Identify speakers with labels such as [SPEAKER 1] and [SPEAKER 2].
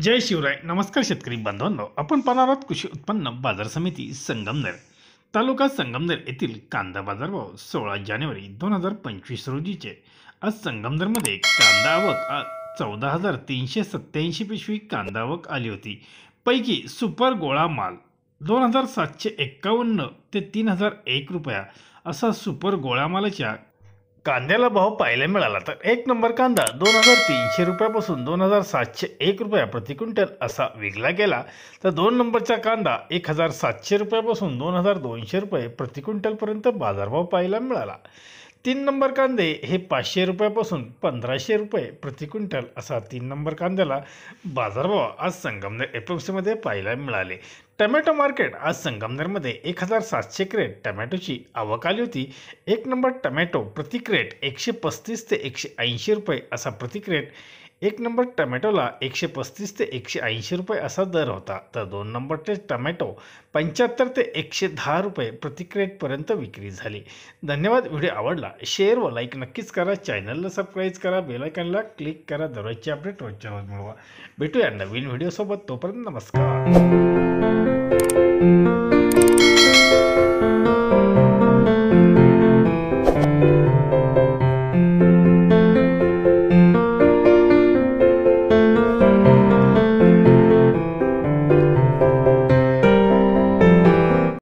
[SPEAKER 1] जय शिवराय. नमस्कार शेतकरी बांधवांनो, आपण पाहणार आहोत कृषी उत्पन्न बाजार समिती संगमनेर तालुका संगमनेर येथील कांदा बाजारभाव 16 जानेवारी 2025 रोजीचे. आज संगमनेरमध्ये कांदा आवक 14,387 पिशवी कांदा आवक आली होती. पैकी सुपर गोळा माल 2,751 ते 3,001 रुपया असा सुपर गोळा मालाच्या कांद्याला भाव पाहायला मिळाला. तर एक नंबर कांदा 2,300 रुपयापासून 2,701 रुपया प्रति क्विंटल असा विकला गेला. तर दोन नंबरचा कांदा 1,700 रुपयापासून 2,200 रुपये प्रति क्विंटलपर्यंत बाजारभाव पाहायला मिळाला. तीन नंबर कांदे हे 500 रुपयापासून 1,500 रुपये प्रति क्विंटल असा तीन नंबर कांद्याला बाजारभाव आज संगमनेर एपीएमसीमध्ये पाहायला मिळाले. टमॅटो मार्केट आज संगमनेरमध्ये 1,700 क्रेट टमॅटोची आवक आली होती. एक नंबर टमॅटो प्रति क्रेट 135 ते 180 रुपये असा प्रति क्रेट. एक नंबर टमॅटोला 135 ते 180 रुपये असा दर होता. तर दोन नंबरचे टमॅटो 75 ते 110 रुपये प्रति क्रेटपर्यंत विक्री झाली. धन्यवाद. व्हिडिओ आवडला शेअर व लाईक नक्कीच करा. चॅनलला सबस्क्राईब करा. बेल आयकॉनला क्लिक करा. दररोजचे अपडेट रोजच्या रोज मिळवा. भेटूया नवीन व्हिडिओसोबत. तोपर्यंत नमस्कार.